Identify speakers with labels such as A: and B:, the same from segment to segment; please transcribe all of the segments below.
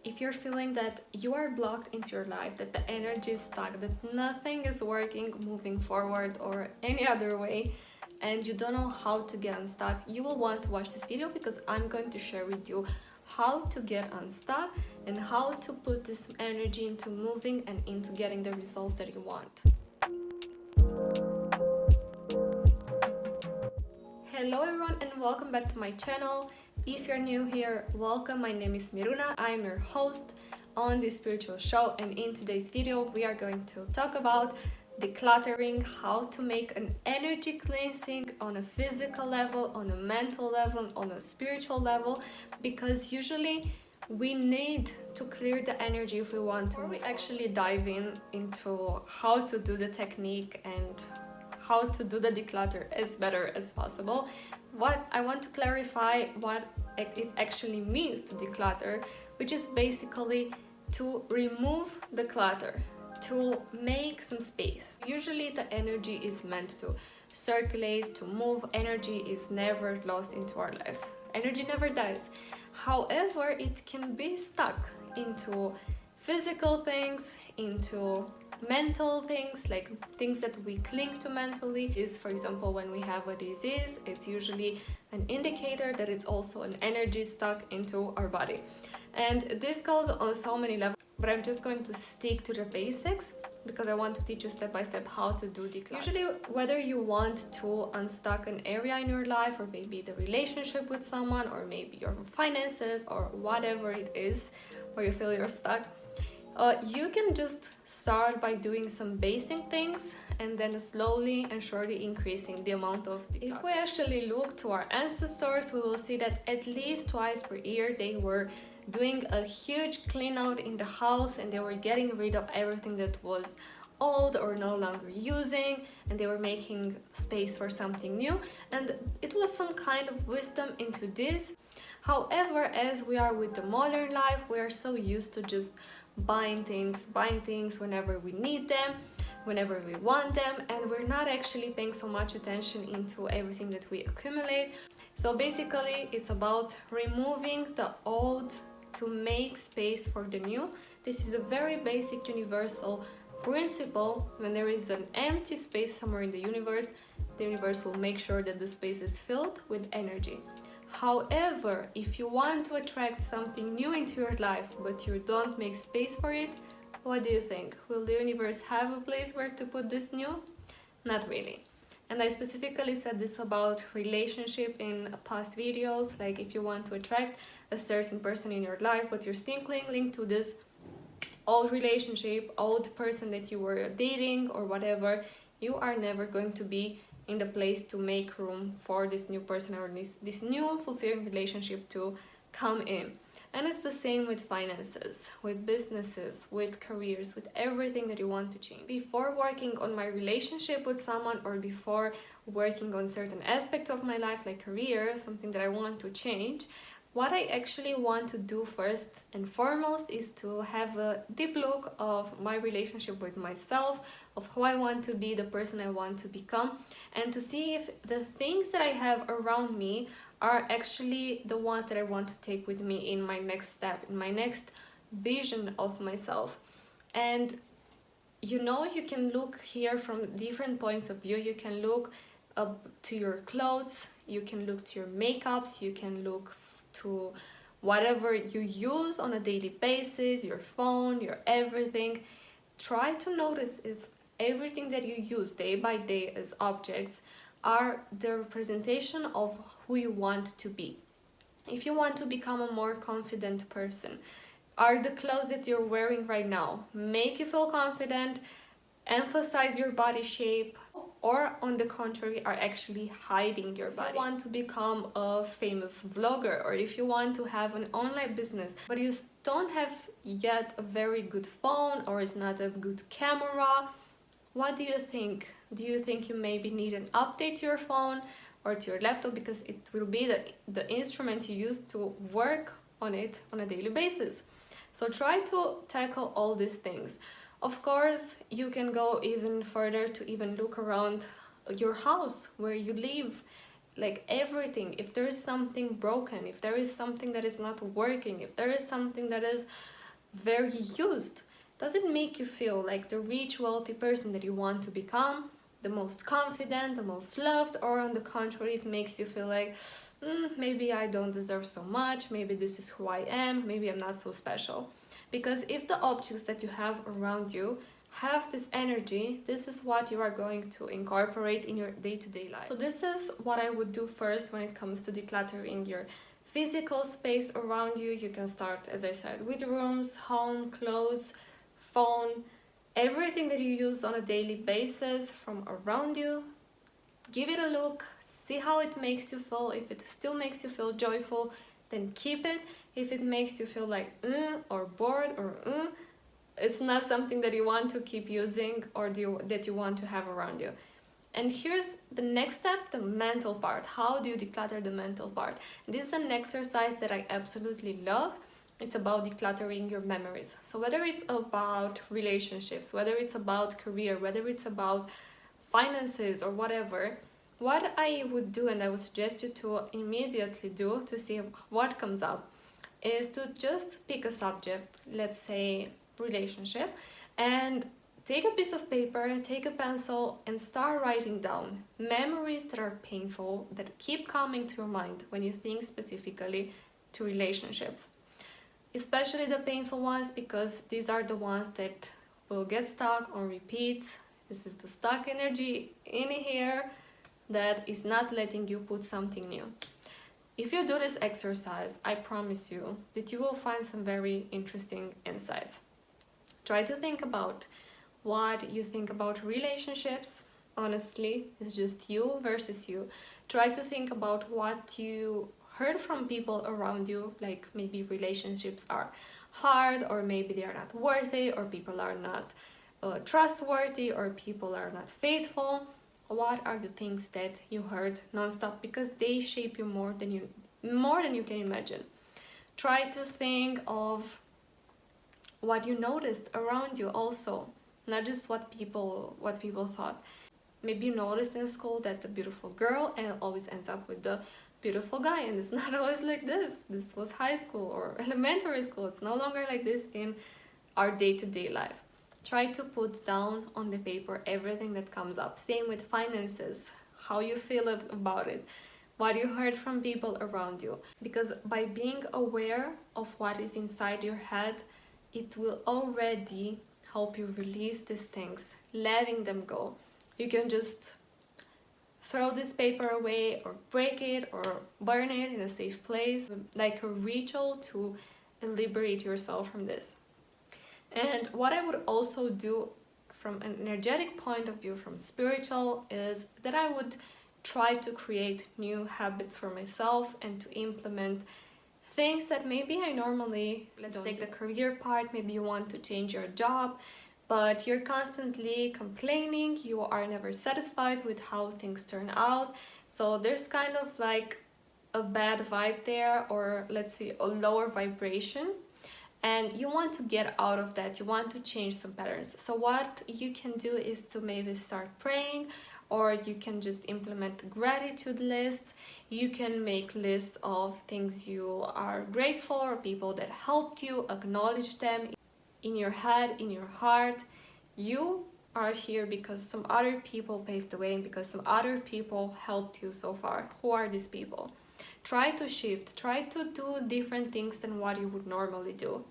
A: if you're feeling that you are blocked into your life, that the energy is stuck, that nothing is working, moving forward or any other way, and you don't know how to get unstuck, you will want to watch this video because I'm going to share with you how to get unstuck and how to put this energy into moving and into getting the results that you want. Hello everyone and welcome back to my channel. If you're new here, welcome. My name is Miruna. I'm your host on this spiritual show, and in today's video we are going to talk about decluttering, how to make an energy cleansing on a physical level, on a mental level, on a spiritual level, because usually we need to clear the energy if we want to. Before we actually dive into how to do the technique and how to do the declutter as better as possible, what I want to clarify what it actually means to declutter, which is basically to remove the clutter, to make some space. Usually the energy is meant to circulate, to move. Energy is never lost into our life. Energy never dies. However, it can be stuck into physical things, into mental things, like things that we cling to mentally. Is, for example, when we have a disease, it's usually an indicator that it's also an energy stuck into our body. And this goes on so many levels, but I'm just going to stick to the basics because I want to teach you step by step how to do declutter. Usually, whether you want to unstuck an area in your life, or maybe the relationship with someone, or maybe your finances, or whatever it is where you feel you're stuck, you can just start by doing some basic things and then slowly and surely increasing the amount of declutter. If we actually look to our ancestors, we will see that at least twice per year they were doing a huge clean out in the house, and they were getting rid of everything that was old or no longer using, and they were making space for something new, and it was some kind of wisdom into this. However, as we are with the modern life, we are so used to just buying things whenever we need them, whenever we want them, and we're not actually paying so much attention into everything that we accumulate. So basically it's about removing the old to make space for the new. This is a very basic universal principle. When there is an empty space somewhere in the universe will make sure that the space is filled with energy. However, if you want to attract something new into your life but you don't make space for it, what do you think? Will the universe have a place where to put this new? Not really. And I specifically said this about relationship in past videos, like if you want to attract a certain person in your life but you're still clinging to this old relationship, old person that you were dating or whatever, you are never going to be in the place to make room for this new person or this new fulfilling relationship to come in. And it's the same with finances, with businesses, with careers, with everything that you want to change. Before working on my relationship with someone, or before working on certain aspects of my life like career, something that I want to change, what I actually want to do first and foremost is to have a deep look of my relationship with myself, of who I want to be, the person I want to become, and to see if the things that I have around me are actually the ones that I want to take with me in my next step, in my next vision of myself. And you can look here from different points of view. You can look up to your clothes, you can look to your makeups, you can look to whatever you use on a daily basis, your phone, your everything. Try to notice if everything that you use day by day as objects are the representation of who you want to be. If you want to become a more confident person, are the clothes that you're wearing right now make you feel confident, emphasize your body shape, or on the contrary are actually hiding your body? If you want to become a famous vlogger, or if you want to have an online business but you don't have yet a very good phone, or it's not a good camera, what do you think? Do you think you maybe need an update to your phone or to your laptop, because it will be the instrument you use to work on it on a daily basis? So try to tackle all these things. Of course, you can go even further to even look around your house where you live like everything. If there is something broken, if there is something that is not working, if there is something that is very used, does it make you feel like the rich, wealthy person that you want to become, the most confident, the most loved, or on the contrary, it makes you feel like maybe I don't deserve so much, maybe this is who I am, maybe I'm not so special? Because if the objects that you have around you have this energy, this is what you are going to incorporate in your day-to-day life. So this is what I would do first when it comes to decluttering your physical space around you. You can start, as I said, with rooms, home, clothes, phone, everything that you use on a daily basis from around you. Give it a look, see how it makes you feel. If it still makes you feel joyful, then keep it. If it makes you feel like or bored or it's not something that you want to keep using or that you want to have around you. And here's the next step, the mental part. How do you declutter the mental part? This is an exercise that I absolutely love. It's about decluttering your memories. So whether it's about relationships, whether it's about career, whether it's about finances or whatever, what I would do, and I would suggest you to immediately do to see what comes up, is to just pick a subject, let's say relationship, and take a piece of paper, take a pencil, and start writing down memories that are painful, that keep coming to your mind when you think specifically to relationships. Especially the painful ones, because these are the ones that will get stuck on repeat. This is the stuck energy in here that is not letting you put something new. If you do this exercise, I promise you that you will find some very interesting insights. Try to think about what you think about relationships. Honestly, it's just you versus you. Try to think about what you heard from people around you, like maybe relationships are hard, or maybe they are not worthy, or people are not trustworthy, or people are not faithful. What are the things that you heard nonstop, because they shape you more than you can imagine. Try to think of what you noticed around you also, not just what people thought. Maybe you noticed in school that the beautiful girl and always ends up with the beautiful guy, and it's not always like this. This was high school or elementary school. It's no longer like this in our day-to-day life. Try to put down on the paper everything that comes up. Same with finances, how you feel about it, what you heard from people around you. Because by being aware of what is inside your head, it will already help you release these things, letting them go. You can just throw this paper away or break it or burn it in a safe place, like a ritual to liberate yourself from this. And what I would also do from an energetic point of view, from spiritual, is that I would try to create new habits for myself and to implement things that maybe I normally, let's take the career part, maybe you want to change your job, but you're constantly complaining, you are never satisfied with how things turn out. So there's kind of like a bad vibe there, or let's say a lower vibration, and you want to get out of that, you want to change some patterns. So what you can do is to maybe start praying, or you can just implement gratitude lists. You can make lists of things you are grateful for, people that helped you, acknowledge them in your head, in your heart. You are here because some other people paved the way and because some other people helped you so far. Who are these people? Try to shift, try to do different things than what you would normally do.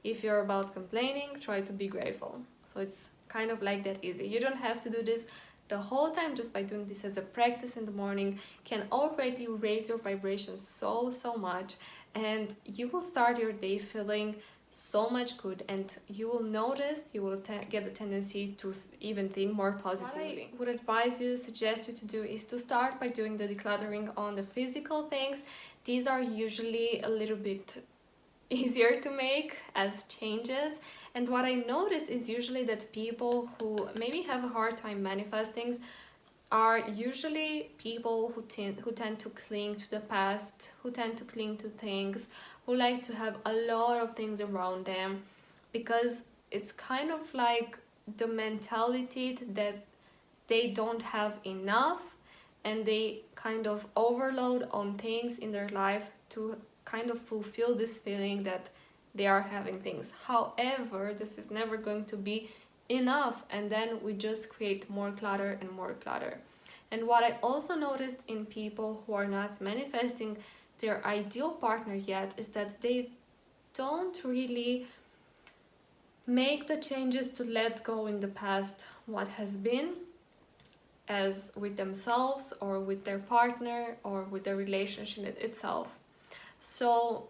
A: If you're about complaining, try to be grateful. So it's kind of like that easy. You don't have to do this the whole time. Just by doing this as a practice in the morning can already raise your vibration so much, and you will start your day feeling so much good, and you will notice, you will get the tendency to even think more positively. What I would advise you, suggest you to do, is to start by doing the decluttering on the physical things. These are usually a little bit easier to make as changes, and what I noticed is usually that people who maybe have a hard time manifesting are usually people who tend to cling to the past, who tend to cling to things, who like to have a lot of things around them, because it's kind of like the mentality that they don't have enough, and they kind of overload on things in their life to kind of fulfill this feeling that they are having things. However, this is never going to be enough, and then we just create more clutter and more clutter. And what I also noticed in people who are not manifesting their ideal partner yet is that they don't really make the changes to let go in the past what has been, as with themselves or with their partner or with the relationship itself. So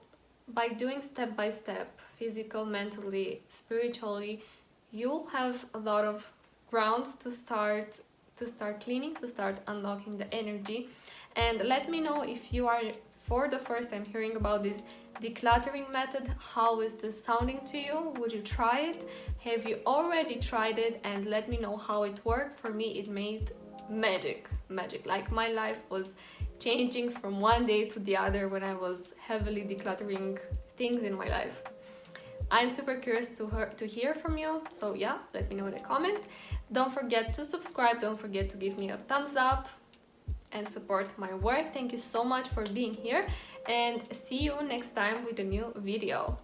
A: by doing step by step, physical, mentally, spiritually, you have a lot of grounds to start cleaning, to start unlocking the energy. And let me know if you are for the first time hearing about this decluttering method. How is this sounding to you? Would you try it? Have you already tried it? And let me know how it worked. For me, it made magic. Like my life was changing from one day to the other when I was heavily decluttering things in my life. I'm super curious to hear from you, so yeah, let me know in a comment. Don't forget to subscribe, don't forget to give me a thumbs up and support my work. Thank you so much for being here, and see you next time with a new video.